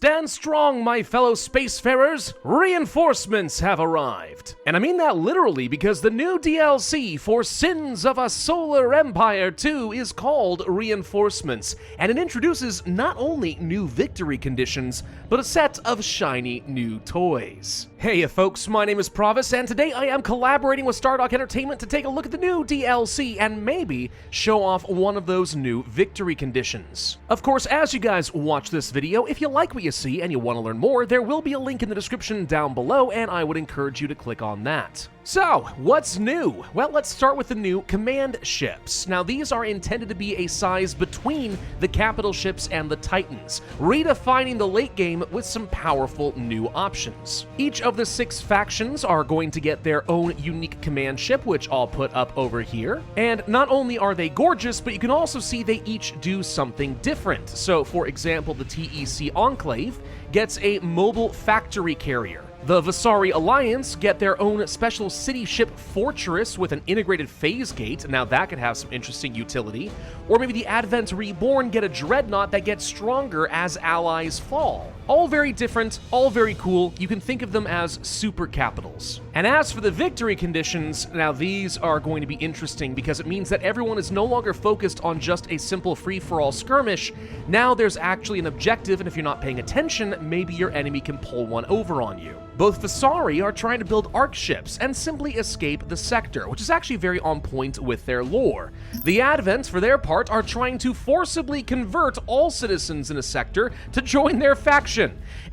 Stand strong, my fellow spacefarers! Reinforcements have arrived! And I mean that literally because the new DLC for Sins of a Solar Empire 2 is called Reinforcements, and it introduces not only new victory conditions, but a set of shiny new toys. Hey folks, my name is Pravus, and today I am collaborating with Stardock Entertainment to take a look at the new DLC and maybe show off one of those new victory conditions. Of course, as you guys watch this video, if you like what you see and you want to learn more, there will be a link in the description down below, and I would encourage you to click on that. So, what's new? Well, let's start with the new command ships. Now, these are intended to be a size between the capital ships and the Titans, redefining the late game with some powerful new options. Each of the 6 factions are going to get their own unique command ship, which I'll put up over here. And not only are they gorgeous, but you can also see they each do something different. So, for example, the TEC Enclave gets a mobile factory carrier. The Visari Alliance get their own special city ship Fortress with an integrated phase gate. Now that could have some interesting utility. Or maybe the Advent Reborn get a dreadnought that gets stronger as allies fall. All very different, all very cool. You can think of them as super capitals. And as for the victory conditions, now these are going to be interesting because it means that everyone is no longer focused on just a simple free-for-all skirmish. Now there's actually an objective, and if you're not paying attention, maybe your enemy can pull one over on you. Both Visari are trying to build arc ships and simply escape the sector, which is actually very on point with their lore. The Advents, for their part, are trying to forcibly convert all citizens in a sector to join their faction.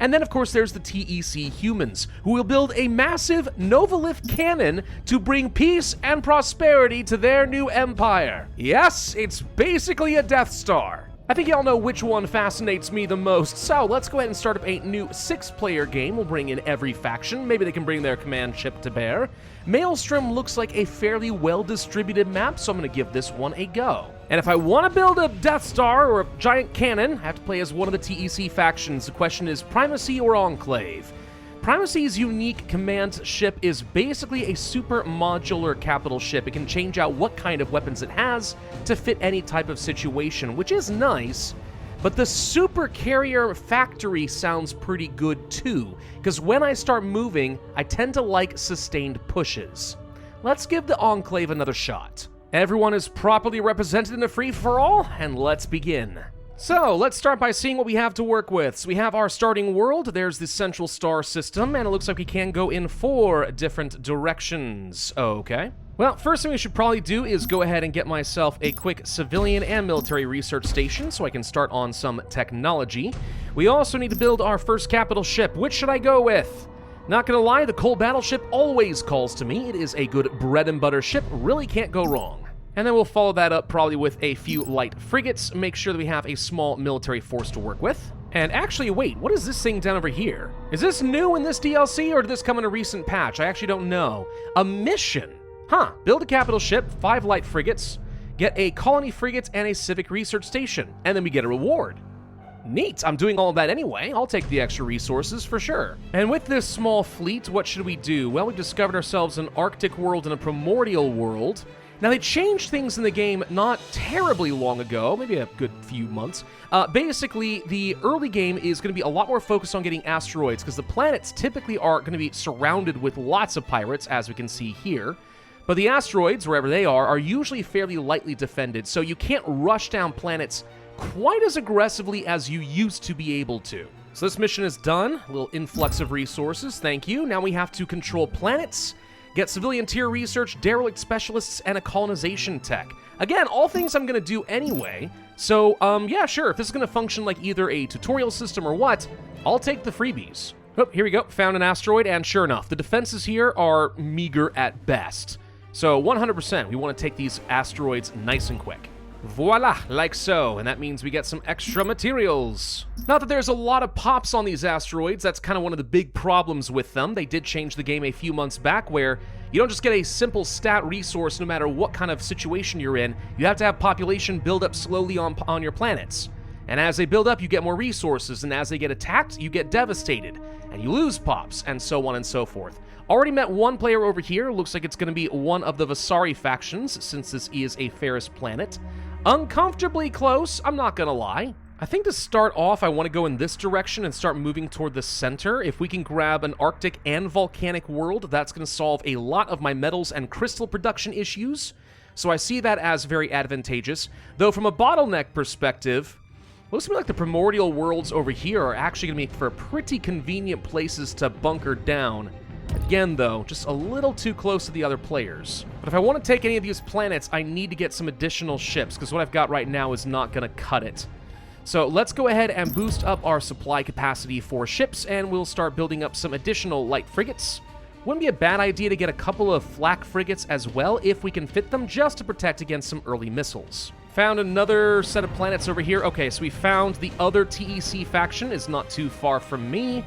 And then, of course, there's the TEC Humans, who will build a massive Novolith cannon to bring peace and prosperity to their new empire. Yes, it's basically a Death Star. I think y'all know which one fascinates me the most, so let's go ahead and start up a new 6-player game. We'll bring in every faction. Maybe they can bring their command ship to bear. Maelstrom looks like a fairly well-distributed map, so I'm going to give this one a go. And if I want to build a Death Star or a giant cannon, I have to play as one of the TEC factions. The question is Primacy or Enclave? Primacy's unique command ship is basically a super modular capital ship. It can change out what kind of weapons it has to fit any type of situation, which is nice. But the super carrier factory sounds pretty good too, because when I start moving, I tend to like sustained pushes. Let's give the Enclave another shot. Everyone is properly represented in a free-for-all, and let's begin. So, let's start by seeing what we have to work with. So we have our starting world, there's the central star system, and it looks like we can go in 4 different directions. Okay. Well, first thing we should probably do is go ahead and get myself a quick civilian and military research station so I can start on some technology. We also need to build our first capital ship. Which should I go with? Not gonna lie, the coal battleship always calls to me. It is a good bread and butter ship, really can't go wrong. And then we'll follow that up probably with a few light frigates, make sure that we have a small military force to work with. And actually, wait, what is this thing down over here? Is this new in this DLC, or did this come in a recent patch? I actually don't know. A mission. Huh, build a capital ship, 5 light frigates, get a colony frigate and a civic research station, and then we get a reward. Neat, I'm doing all of that anyway. I'll take the extra resources for sure. And with this small fleet, what should we do? Well, we've discovered ourselves an Arctic world and a primordial world. Now, they changed things in the game not terribly long ago, maybe a good few months. Basically, the early game is going to be a lot more focused on getting asteroids, because the planets typically are going to be surrounded with lots of pirates, as we can see here. But the asteroids, wherever they are usually fairly lightly defended, so you can't rush down planets quite as aggressively as you used to be able to. So this mission is done. A little influx of resources, thank you. Now we have to control planets, get civilian tier research, derelict specialists, and a colonization tech. Again, all things I'm going to do anyway. So, yeah, sure, if this is going to function like either a tutorial system or what, I'll take the freebies. Oh, here we go, found an asteroid, and sure enough, the defenses here are meager at best. So, 100%, we want to take these asteroids nice and quick. Voila, like so, and that means we get some extra materials. Not that there's a lot of pops on these asteroids, that's kind of one of the big problems with them. They did change the game a few months back where you don't just get a simple stat resource no matter what kind of situation you're in, you have to have population build up slowly on your planets. And as they build up, you get more resources, and as they get attacked, you get devastated, and you lose pops, and so on and so forth. Already met one player over here, looks like it's going to be one of the Visari factions, since this is a Ferris planet. Uncomfortably close, I'm not gonna lie. I think to start off, I want to go in this direction and start moving toward the center. If we can grab an Arctic and volcanic world, that's going to solve a lot of my metals and crystal production issues. So I see that as very advantageous. Though from a bottleneck perspective, looks to me like the primordial worlds over here are actually going to be for pretty convenient places to bunker down. Again, though, just a little too close to the other players. But if I want to take any of these planets, I need to get some additional ships, because what I've got right now is not going to cut it. So let's go ahead and boost up our supply capacity for ships, and we'll start building up some additional light frigates. Wouldn't be a bad idea to get a couple of flak frigates as well, if we can fit them, just to protect against some early missiles. Found another set of planets over here. Okay, so we found the other TEC faction, is not too far from me.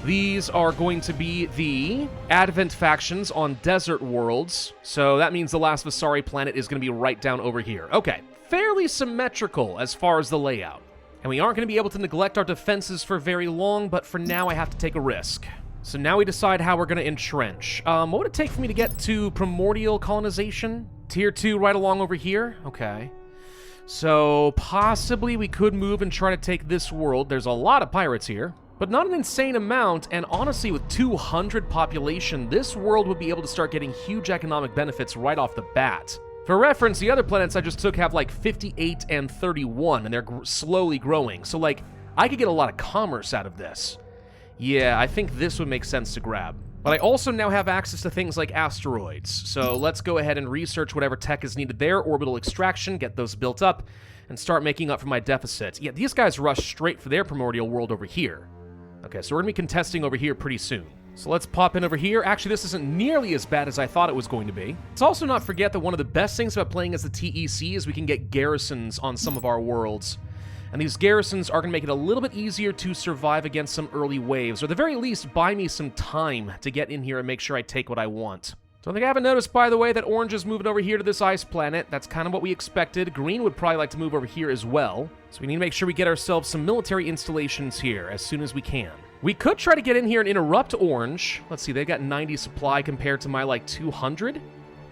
These are going to be the Advent factions on desert worlds, so that means the last Vasari planet is going to be right down over here. Okay, fairly symmetrical as far as the layout. And we aren't going to be able to neglect our defenses for very long, but for now I have to take a risk. So now we decide how we're going to entrench. What would it take for me to get to primordial colonization? Tier 2 right along over here? Okay. So possibly we could move and try to take this world. There's a lot of pirates here, but not an insane amount, and honestly with 200 population, this world would be able to start getting huge economic benefits right off the bat. For reference, the other planets I just took have like 58 and 31, and they're slowly growing. So like, I could get a lot of commerce out of this. Yeah, I think this would make sense to grab. But I also now have access to things like asteroids. So let's go ahead and research whatever tech is needed there, orbital extraction, get those built up, and start making up for my deficit. Yeah, these guys rush straight for their primordial world over here. Okay, so we're gonna be contesting over here pretty soon. So let's pop in over here. Actually, this isn't nearly as bad as I thought it was going to be. Let's also not forget that one of the best things about playing as the TEC is we can get garrisons on some of our worlds. And these garrisons are going to make it a little bit easier to survive against some early waves, or at the very least, buy me some time to get in here and make sure I take what I want. Don't think I haven't noticed, by the way, that orange is moving over here to this ice planet. That's kind of what we expected. Green would probably like to move over here as well. So we need to make sure we get ourselves some military installations here as soon as we can. We could try to get in here and interrupt orange. Let's see, they've got 90 supply compared to my, like, 200.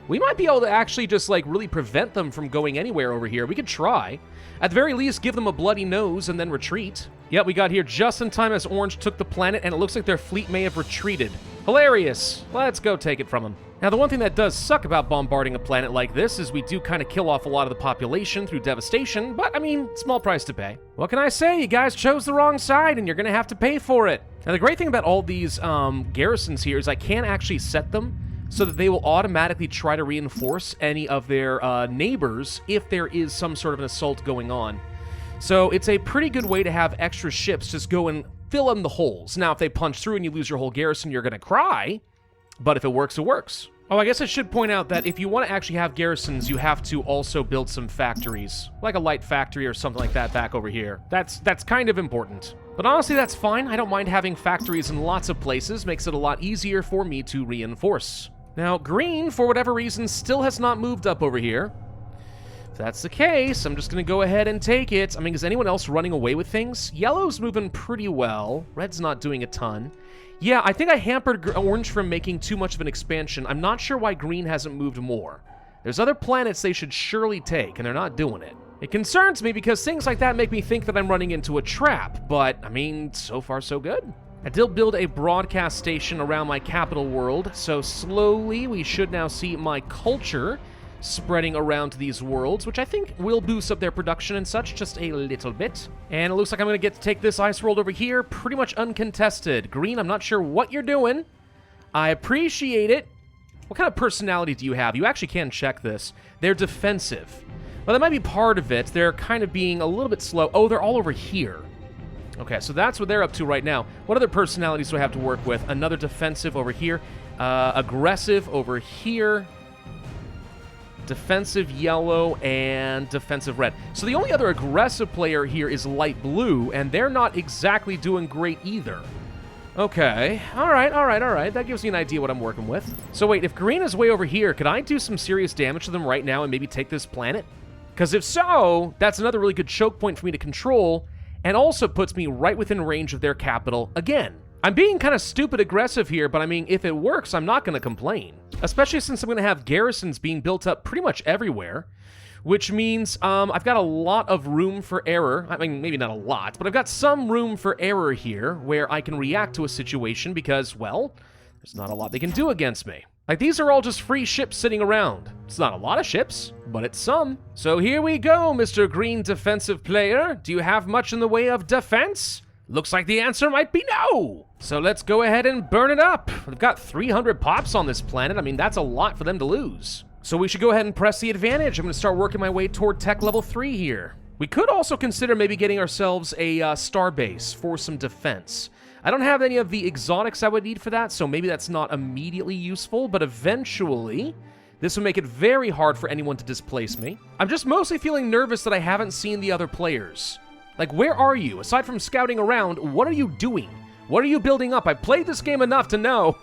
We might be able to actually just, like, really prevent them from going anywhere over here. We could try. At the very least, give them a bloody nose and then retreat. Yep, we got here just in time as orange took the planet, and it looks like their fleet may have retreated. Hilarious. Let's go take it from them. Now, the one thing that does suck about bombarding a planet like this is we do kind of kill off a lot of the population through devastation, but, I mean, small price to pay. What can I say? You guys chose the wrong side, and you're going to have to pay for it. Now, the great thing about all these garrisons here is I can actually set them so that they will automatically try to reinforce any of their neighbors if there is some sort of an assault going on. So it's a pretty good way to have extra ships just go and fill in the holes. Now, if they punch through and you lose your whole garrison, you're going to cry, but if it works, it works. Oh, I guess I should point out that if you want to actually have garrisons, you have to also build some factories, like a light factory or something like that back over here. That's kind of important. But honestly, that's fine. I don't mind having factories in lots of places. Makes it a lot easier for me to reinforce. Now, green, for whatever reason, still has not moved up over here. If that's the case, I'm just going to go ahead and take it. I mean, is anyone else running away with things? Yellow's moving pretty well. Red's not doing a ton. Yeah, I think I hampered orange from making too much of an expansion. I'm not sure why green hasn't moved more. There's other planets they should surely take, and they're not doing it. It concerns me because things like that make me think that I'm running into a trap, but, I mean, so far so good. I did build a broadcast station around my capital world, so slowly we should now see my culture spreading around to these worlds, which I think will boost up their production and such just a little bit. And it looks like I'm going to get to take this ice world over here pretty much uncontested. Green, I'm not sure what you're doing. I appreciate it. What kind of personality do you have? You actually can check this. They're defensive. Well, that might be part of it. They're kind of being a little bit slow. Oh, they're all over here. Okay, so that's what they're up to right now. What other personalities do I have to work with? Another defensive over here. Aggressive over here. Defensive yellow and defensive red. So the only other aggressive player here is light blue, and they're not exactly doing great either. Okay, all right. That gives me an idea what I'm working with. So wait, if green is way over here, could I do some serious damage to them right now and maybe take this planet? Because if so, that's another really good choke point for me to control, and also puts me right within range of their capital again. I'm being kind of stupid aggressive here, but I mean, if it works, I'm not going to complain. Especially since I'm going to have garrisons being built up pretty much everywhere. which means I've got a lot of room for error. I mean, maybe not a lot, but I've got some room for error here where I can react to a situation because, well, there's not a lot they can do against me. Like, these are all just free ships sitting around. It's not a lot of ships, but it's some. So here we go, Mr. Green defensive player. Do you have much in the way of defense? Looks like the answer might be no. So let's go ahead and burn it up. We've got 300 pops on this planet. I mean, that's a lot for them to lose. So we should go ahead and press the advantage. I'm going to start working my way toward tech level 3 here. We could also consider maybe getting ourselves a star base for some defense. I don't have any of the exotics I would need for that, so maybe that's not immediately useful, but eventually, this would make it very hard for anyone to displace me. I'm just mostly feeling nervous that I haven't seen the other players. Like, where are you? Aside from scouting around, what are you doing? What are you building up? I've played this game enough to know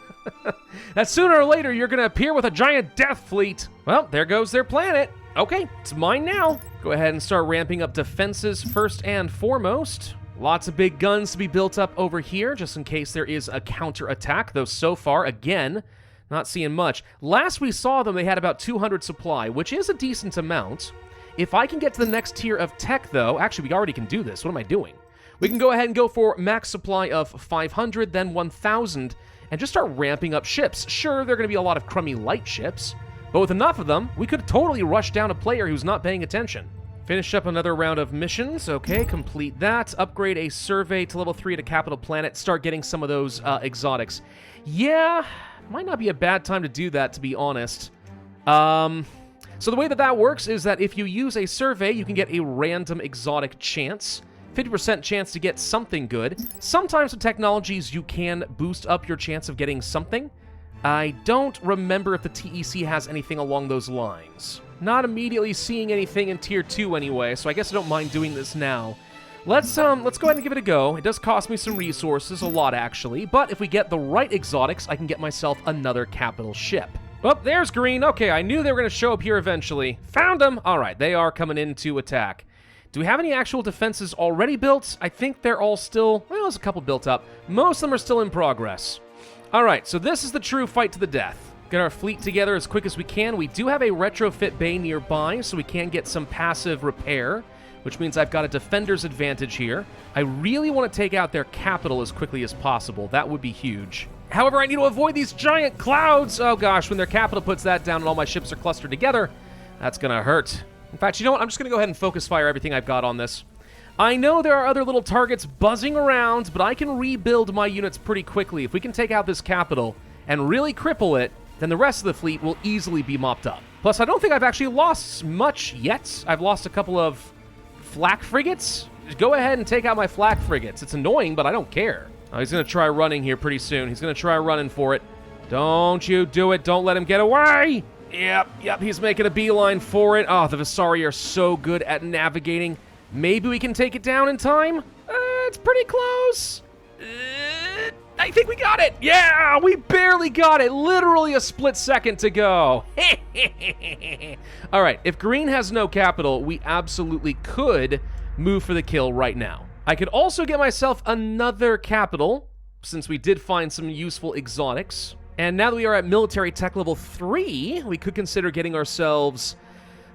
that sooner or later you're gonna appear with a giant death fleet. Well, there goes their planet. Okay, it's mine now. Go ahead and start ramping up defenses first and foremost. Lots of big guns to be built up over here, just in case there is a counterattack, though so far, again, not seeing much. Last we saw them, they had about 200 supply, which is a decent amount. If I can get to the next tier of tech, though, actually, we already can do this. What am I doing? We can go ahead and go for max supply of 500, then 1,000, and just start ramping up ships. Sure, there are going to be a lot of crummy light ships, but with enough of them, we could totally rush down a player who's not paying attention. Finish up another round of missions. Okay, complete that. Upgrade a survey to level 3 to Capital Planet. Start getting some of those exotics. Yeah, might not be a bad time to do that, to be honest. So the way that works is that if you use a survey, you can get a random exotic chance. 50% chance to get something good. Sometimes with technologies, you can boost up your chance of getting something. I don't remember if the TEC has anything along those lines. Not immediately seeing anything in Tier 2 anyway, so I guess I don't mind doing this now. Let's go ahead and give it a go. It does cost me some resources, a lot actually, but if we get the right exotics, I can get myself another capital ship. Oh, there's green. Okay, I knew they were going to show up here eventually. Found them! Alright, they are coming in to attack. Do we have any actual defenses already built? I think they're all still... well, there's a couple built up. Most of them are still in progress. Alright, so this is the true fight to the death. Get our fleet together as quick as we can. We do have a retrofit bay nearby, so we can get some passive repair, which means I've got a defender's advantage here. I really want to take out their capital as quickly as possible. That would be huge. However, I need to avoid these giant clouds. Oh gosh, when their capital puts that down and all my ships are clustered together, that's gonna hurt. In fact, you know what? I'm just gonna go ahead and focus fire everything I've got on this. I know there are other little targets buzzing around, but I can rebuild my units pretty quickly. If we can take out this capital and really cripple it, then the rest of the fleet will easily be mopped up. Plus, I don't think I've actually lost much yet. I've lost a couple of flak frigates. Just go ahead and take out my flak frigates. It's annoying, but I don't care. Oh, he's going to try running here pretty soon. He's going to try running for it. Don't you do it. Don't let him get away. Yep, he's making a beeline for it. Oh, the Visari are so good at navigating. Maybe we can take it down in time? It's pretty close. I think we got it. Yeah, we barely got it. Literally a split second to go. All right, if green has no capital, we absolutely could move for the kill right now. I could also get myself another capital, since we did find some useful exotics. And now that we are at military tech level 3, we could consider getting ourselves,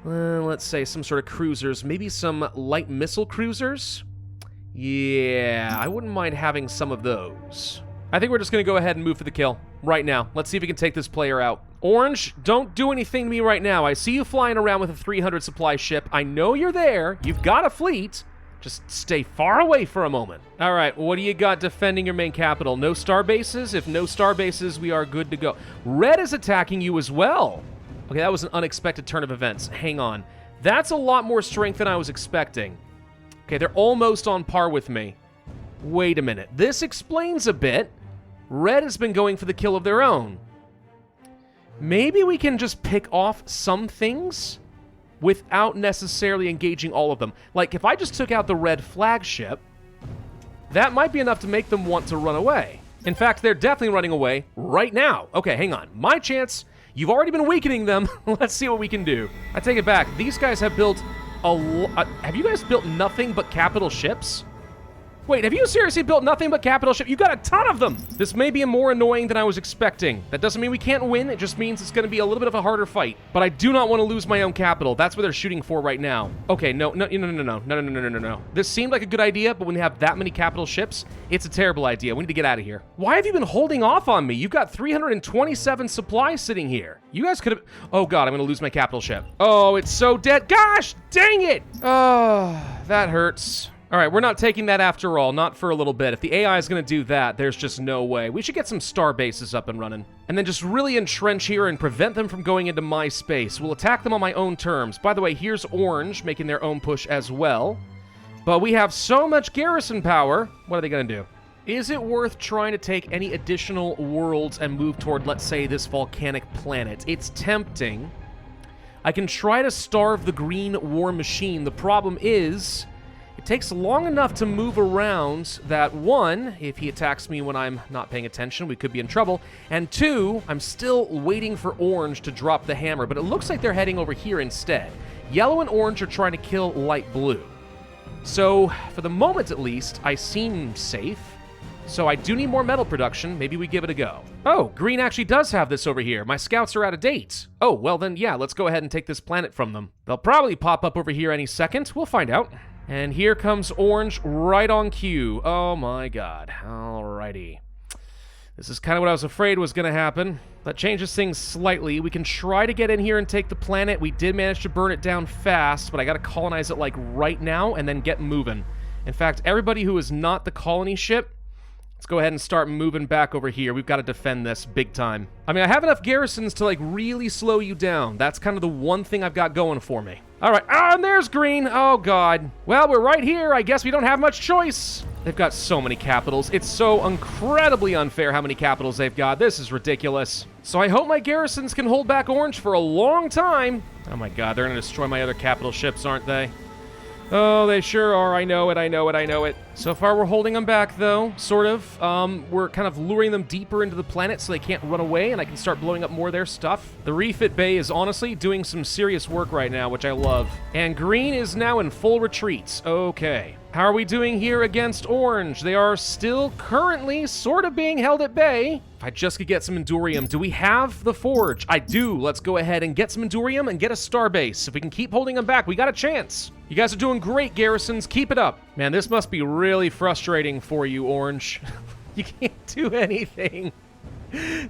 let's say, some sort of cruisers. Maybe some light missile cruisers? Yeah, I wouldn't mind having some of those. I think we're just going to go ahead and move for the kill right now. Let's see if we can take this player out. Orange, don't do anything to me right now. I see you flying around with a 300 supply ship. I know you're there. You've got a fleet. Just stay far away for a moment. All right, what do you got defending your main capital? No star bases? If no star bases, we are good to go. Red is attacking you as well. Okay, that was an unexpected turn of events. Hang on. That's a lot more strength than I was expecting. Okay, they're almost on par with me. Wait a minute. This explains a bit. Red has been going for the kill of their own. Maybe we can just pick off some things without necessarily engaging all of them. Like, if I just took out the red flagship, that might be enough to make them want to run away. In fact, they're definitely running away right now. Okay, hang on. My chance. You've already been weakening them. Let's see what we can do. I take it back. These guys have built a lot. Have you guys built nothing but capital ships? Wait, have you seriously built nothing but capital ship? You got a ton of them! This may be more annoying than I was expecting. That doesn't mean we can't win, it just means it's gonna be a little bit of a harder fight. But I do not want to lose my own capital. That's what they're shooting for right now. Okay, no. This seemed like a good idea, but when you have that many capital ships, it's a terrible idea. We need to get out of here. Why have you been holding off on me? You've got 327 supplies sitting here. You guys could have... Oh god, I'm gonna lose my capital ship. Oh, it's so dead. Gosh, dang it! Oh, that hurts. All right, we're not taking that after all, not for a little bit. If the AI is going to do that, there's just no way. We should get some star bases up and running. And then just really entrench here and prevent them from going into my space. We'll attack them on my own terms. By the way, here's Orange making their own push as well. But we have so much garrison power. What are they going to do? Is it worth trying to take any additional worlds and move toward, let's say, this volcanic planet? It's tempting. I can try to starve the green war machine. The problem is... it takes long enough to move around that, one, if he attacks me when I'm not paying attention, we could be in trouble, and two, I'm still waiting for Orange to drop the hammer, but it looks like they're heading over here instead. Yellow and Orange are trying to kill Light Blue. So, for the moment at least, I seem safe. So I do need more metal production. Maybe we give it a go. Oh, Green actually does have this over here. My scouts are out of date. Oh, well then, yeah, let's go ahead and take this planet from them. They'll probably pop up over here any second. We'll find out. And here comes Orange right on cue. Oh my god. Alrighty. This is kind of what I was afraid was going to happen. That changes things slightly. We can try to get in here and take the planet. We did manage to burn it down fast, but I got to colonize it like right now and then get moving. In fact, everybody who is not the colony ship, let's go ahead and start moving back over here. We've got to defend this big time. I mean, I have enough garrisons to, like, really slow you down. That's kind of the one thing I've got going for me. All right. Ah, and there's Green. Oh, God. Well, we're right here. I guess we don't have much choice. They've got so many capitals. It's so incredibly unfair how many capitals they've got. This is ridiculous. So I hope my garrisons can hold back Orange for a long time. Oh, my God. They're going to destroy my other capital ships, aren't they? Oh, they sure are. I know it. So far, we're holding them back, though, sort of. We're kind of luring them deeper into the planet so they can't run away, and I can start blowing up more of their stuff. The refit bay is honestly doing some serious work right now, which I love. And Green is now in full retreat. Okay. How are we doing here against Orange? They are still currently sort of being held at bay. If I just could get some Endurium. Do we have the Forge? I do. Let's go ahead and get some Endurium and get a starbase. If we can keep holding them back, we got a chance. You guys are doing great, garrisons. Keep it up. Man, this must be really frustrating for you, Orange. You can't do anything.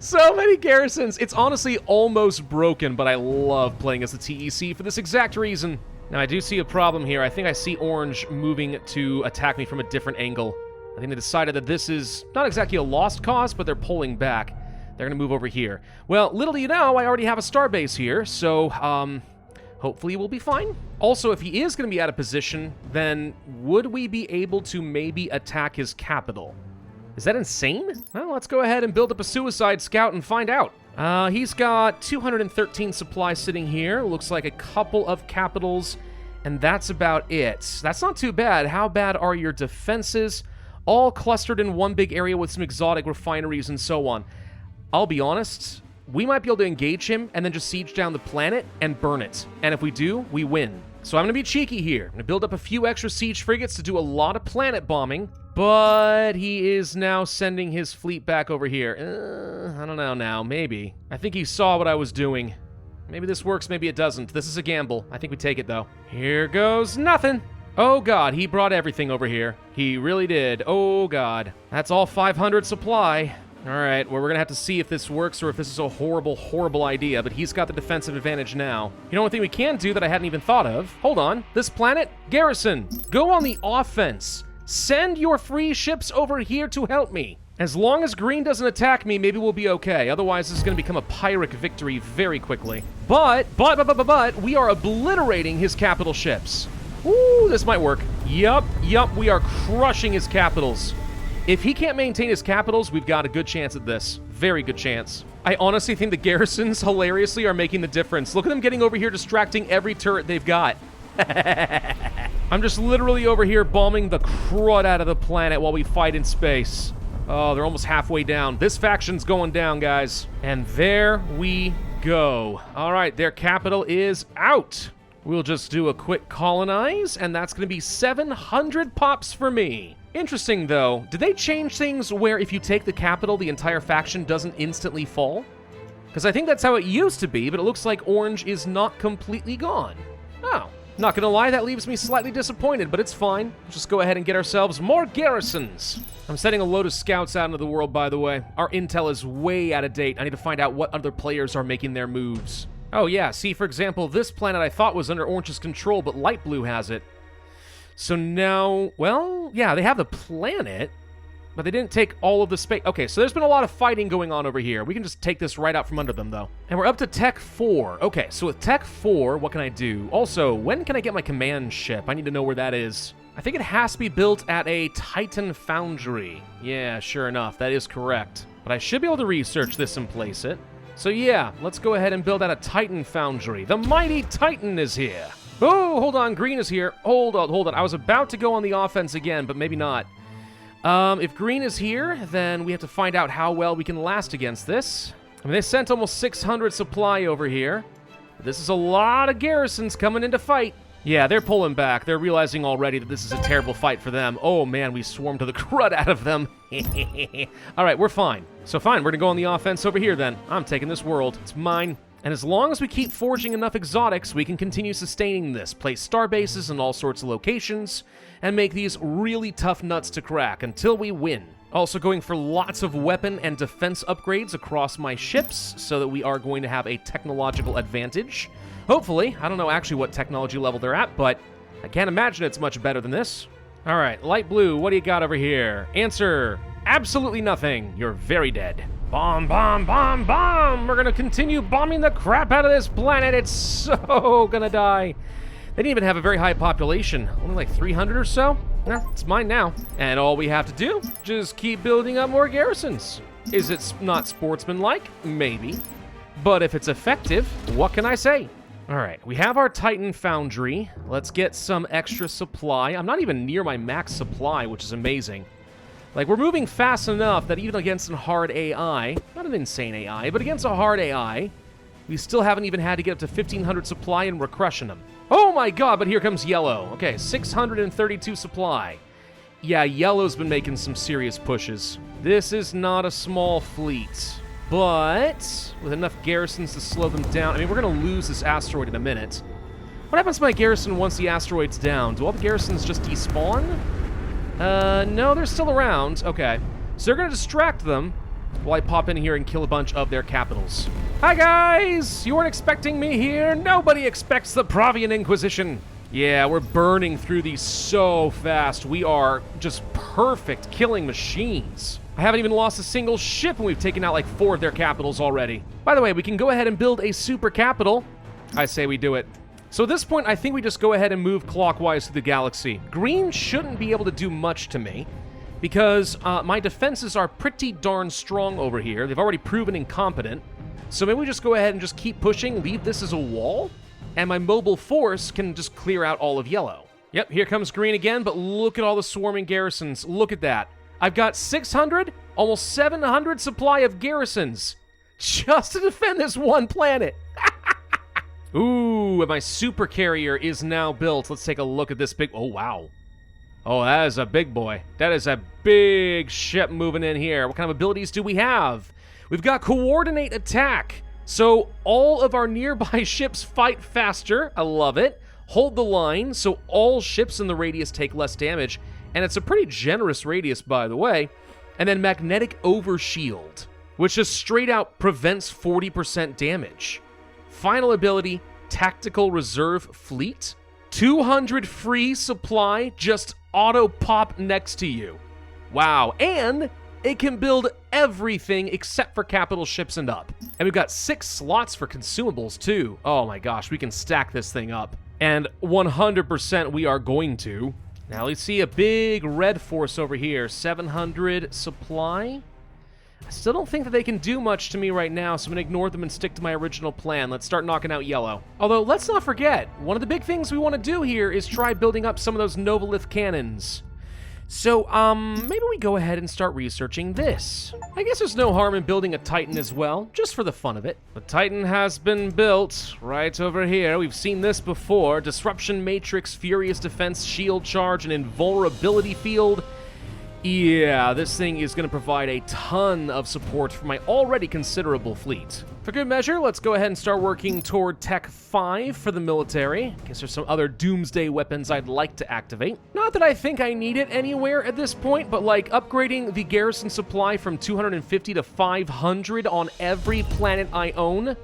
So many garrisons. It's honestly almost broken, but I love playing as the TEC for this exact reason. Now, I do see a problem here. I think I see Orange moving to attack me from a different angle. I think they decided that this is not exactly a lost cause, but they're pulling back. They're going to move over here. Well, little do you know, I already have a starbase here, so, hopefully we'll be fine. Also, if he is going to be out of position, then would we be able to maybe attack his capital? Is that insane? Well, let's go ahead and build up a suicide scout and find out. He's got 213 supplies sitting here. Looks like a couple of capitals, and that's about it. That's not too bad. How bad are your defenses? All clustered in one big area with some exotic refineries and so on. I'll be honest, we might be able to engage him and then just siege down the planet and burn it. And if we do, we win. So I'm going to be cheeky here. I'm going to build up a few extra siege frigates to do a lot of planet bombing. But he is now sending his fleet back over here. I don't know now. Maybe. I think he saw what I was doing. Maybe this works, maybe it doesn't. This is a gamble. I think we take it, though. Here goes nothing. Oh, God. He brought everything over here. He really did. Oh, God. That's all 500 supply. All right, well, we're going to have to see if this works or if this is a horrible, horrible idea, but he's got the defensive advantage now. You know one thing we can do that I hadn't even thought of? Hold on. This planet, garrison, go on the offense. Send your free ships over here to help me. As long as Green doesn't attack me, maybe we'll be okay. Otherwise, this is going to become a Pyrrhic victory very quickly. But, we are obliterating his capital ships. Ooh, this might work. Yup, we are crushing his capitals. If he can't maintain his capitals, we've got a good chance at this. Very good chance. I honestly think the garrisons, hilariously, are making the difference. Look at them getting over here, distracting every turret they've got. I'm just literally over here bombing the crud out of the planet while we fight in space. Oh, they're almost halfway down. This faction's going down, guys. And there we go. All right, their capital is out. We'll just do a quick colonize, and that's going to be 700 pops for me. Interesting, though. Did they change things where if you take the capital, the entire faction doesn't instantly fall? Because I think that's how it used to be, but it looks like Orange is not completely gone. Oh. Not gonna lie, that leaves me slightly disappointed, but it's fine. Let's just go ahead and get ourselves more garrisons. I'm sending a load of scouts out into the world, by the way. Our intel is way out of date. I need to find out what other players are making their moves. Oh yeah, see, for example, this planet I thought was under Orange's control, but Light Blue has it. So now, well, yeah, they have the planet, but they didn't take all of the space. Okay, so there's been a lot of fighting going on over here. We can just take this right out from under them, though. And we're up to Tech 4. Okay, so with Tech 4, what can I do? Also, when can I get my command ship? I need to know where that is. I think it has to be built at a Titan foundry. Yeah, sure enough, that is correct. But I should be able to research this and place it. So yeah, let's go ahead and build at a Titan foundry. The mighty Titan is here. Oh, hold on, green is here. Hold on. I was about to go on the offense again, but maybe not. If green is here, then we have to find out how well we can last against this. I mean, they sent almost 600 supply over here. This is a lot of garrisons coming in to fight. Yeah, they're pulling back. They're realizing already that this is a terrible fight for them. Oh, man, we swarmed to the crud out of them. All right, we're fine. So fine, we're going to go on the offense over here then. I'm taking this world. It's mine. And as long as we keep forging enough exotics, we can continue sustaining this, place star bases in all sorts of locations, and make these really tough nuts to crack until we win. Also going for lots of weapon and defense upgrades across my ships, so that we are going to have a technological advantage. Hopefully. I don't know actually what technology level they're at, but I can't imagine it's much better than this. All right, Light Blue, what do you got over here? Answer, absolutely nothing. You're very dead. Bomb, bomb, bomb, bomb! We're gonna continue bombing the crap out of this planet. It's so gonna die. They didn't even have a very high population. Only like 300 or so. Well, it's mine now. And all we have to do, just keep building up more garrisons. Is it not sportsmanlike? Maybe. But if it's effective, what can I say? All right, we have our Titan foundry. Let's get some extra supply. I'm not even near my max supply, which is amazing. Like, we're moving fast enough that even against a hard AI, not an insane AI, but against a hard AI, we still haven't even had to get up to 1,500 supply and we're crushing them. Oh my god, but here comes yellow. Okay, 632 supply. Yeah, yellow's been making some serious pushes. This is not a small fleet, but with enough garrisons to slow them down. I mean, we're going to lose this asteroid in a minute. What happens to my garrison once the asteroid's down? Do all the garrisons just despawn? No, they're still around. Okay. So they're going to distract them while I pop in here and kill a bunch of their capitals. Hi, guys! You weren't expecting me here? Nobody expects the Pravian Inquisition. Yeah, we're burning through these so fast. We are just perfect killing machines. I haven't even lost a single ship, and we've taken out like 4 of their capitals already. By the way, we can go ahead and build a super capital. I say we do it. So at this point, I think we just go ahead and move clockwise through the galaxy. Green shouldn't be able to do much to me, because my defenses are pretty darn strong over here. They've already proven incompetent. So maybe we just go ahead and just keep pushing, leave this as a wall, and my mobile force can just clear out all of yellow. Yep, here comes green again, but look at all the swarming garrisons. Look at that. I've got 600, almost 700 supply of garrisons just to defend this one planet. Ooh, and my super carrier is now built. Let's take a look at this big... Oh, wow. Oh, that is a big boy. That is a big ship moving in here. What kind of abilities do we have? We've got coordinate attack. So all of our nearby ships fight faster. I love it. Hold the line, so all ships in the radius take less damage. And it's a pretty generous radius, by the way. And then magnetic overshield, which just straight out prevents 40% damage. Final ability, tactical reserve fleet. 200 free supply, just auto pop next to you. Wow, and it can build everything except for capital ships and up. And we've got 6 slots for consumables too. Oh my gosh, we can stack this thing up. And 100% we are going to. Now let's see a big red force over here. 700 supply. I still don't think that they can do much to me right now, so I'm going to ignore them and stick to my original plan. Let's start knocking out yellow. Although, let's not forget, one of the big things we want to do here is try building up some of those Novolith cannons. So, maybe we go ahead and start researching this. I guess there's no harm in building a Titan as well, just for the fun of it. The Titan has been built right over here. We've seen this before. Disruption Matrix, Furious Defense, Shield Charge, and Invulnerability Field. Yeah, this thing is going to provide a ton of support for my already considerable fleet. For good measure, let's go ahead and start working toward Tech 5 for the military. Guess there's some other doomsday weapons I'd like to activate. Not that I think I need it anywhere at this point, but like upgrading the garrison supply from 250 to 500 on every planet I own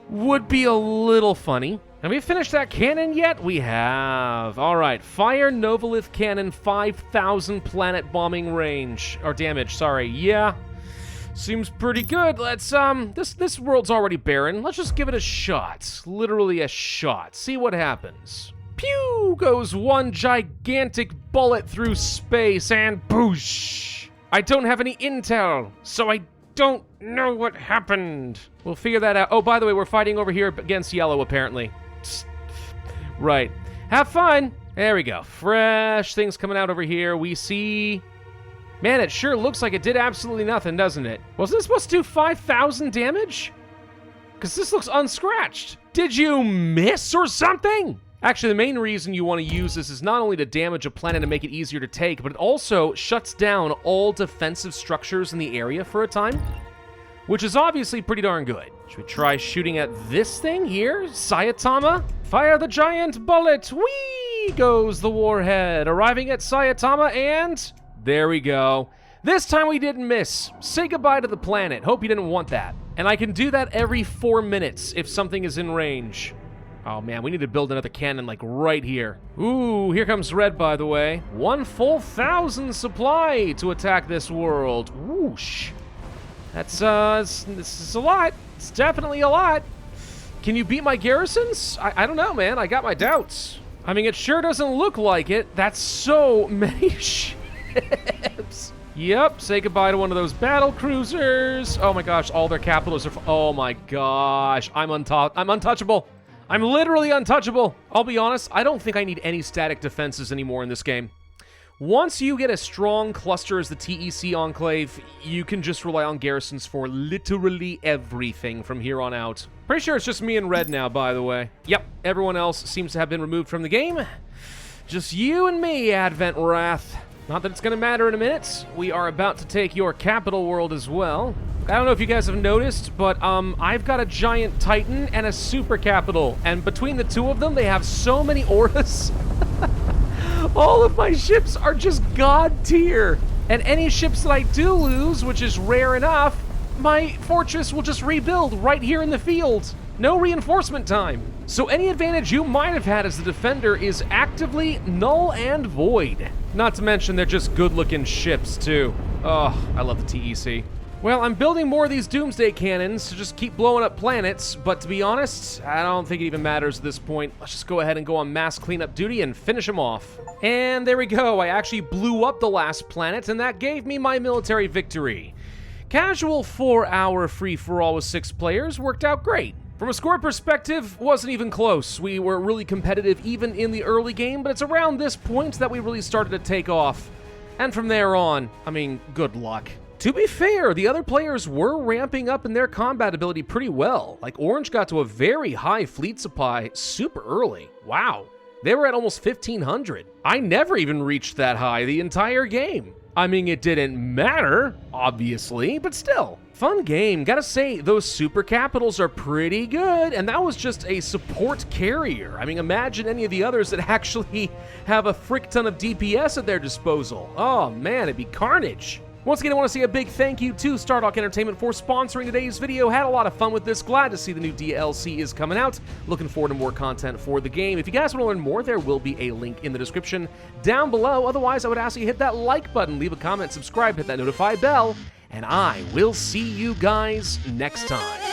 would be a little funny. Have we finished that cannon yet? We have. All right, fire Novolith cannon, 5,000 planet bombing range, or damage, sorry. Yeah, seems pretty good. Let's, this world's already barren. Let's just give it a shot. Literally a shot. See what happens. Pew goes one gigantic bullet through space, and boosh. I don't have any intel, so I don't know what happened. We'll figure that out. Oh, by the way, we're fighting over here against yellow, apparently. Right. Have fun. There we go. Fresh things coming out over here. We see... Man, it sure looks like it did absolutely nothing, doesn't it? Wasn't this supposed to do 5,000 damage? Because this looks unscratched. Did you miss or something? Actually, the main reason you want to use this is not only to damage a planet and make it easier to take, but it also shuts down all defensive structures in the area for a time, which is obviously pretty darn good. Should we try shooting at this thing here? Saitama? Fire the giant bullet! Whee! Goes the warhead, arriving at Saitama, and... there we go. This time we didn't miss. Say goodbye to the planet. Hope you didn't want that. And I can do that every 4 minutes if something is in range. Oh man, we need to build another cannon like right here. Ooh, here comes red, by the way. 1 full 1,000 supply to attack this world. Whoosh. That's, this is a lot. It's definitely a lot. Can you beat my garrisons? I don't know, man. I got my doubts. I mean, it sure doesn't look like it. That's so many ships. Yep, say goodbye to one of those battle cruisers. Oh my gosh, all their capitals are... oh my gosh, I'm untouchable. I'm literally untouchable. I'll be honest, I don't think I need any static defenses anymore in this game. Once you get a strong cluster as the TEC Enclave, you can just rely on garrisons for literally everything from here on out. Pretty sure it's just me and red now, by the way. Yep, everyone else seems to have been removed from the game. Just you and me, Advent Wrath. Not that it's going to matter in a minute. We are about to take your capital world as well. I don't know if you guys have noticed, but I've got a giant titan and a super capital, and between the two of them, they have so many auras. All of my ships are just god tier, and any ships that I do lose, which is rare enough, my fortress will just rebuild right here in the field. No reinforcement time. So any advantage you might have had as the defender is actively null and void. Not to mention they're just good-looking ships too. Oh, I love the TEC. Well, I'm building more of these doomsday cannons to just keep blowing up planets, but to be honest, I don't think it even matters at this point. Let's just go ahead and go on mass cleanup duty and finish them off. And there we go, I actually blew up the last planet, and that gave me my military victory. Casual 4-hour free-for-all with 6 players worked out great. From a score perspective, wasn't even close. We were really competitive even in the early game, but it's around this point that we really started to take off. And from there on, I mean, good luck. To be fair, the other players were ramping up in their combat ability pretty well. Like, Orange got to a very high fleet supply super early. Wow. They were at almost 1,500. I never even reached that high the entire game. I mean, it didn't matter, obviously, but still. Fun game. Gotta say, those super capitals are pretty good, and that was just a support carrier. I mean, imagine any of the others that actually have a frick ton of DPS at their disposal. Oh man, it'd be carnage. Once again, I want to say a big thank you to Stardock Entertainment for sponsoring today's video. Had a lot of fun with this. Glad to see the new DLC is coming out. Looking forward to more content for the game. If you guys want to learn more, there will be a link in the description down below. Otherwise, I would ask you to hit that like button, leave a comment, subscribe, hit that notify bell, and I will see you guys next time.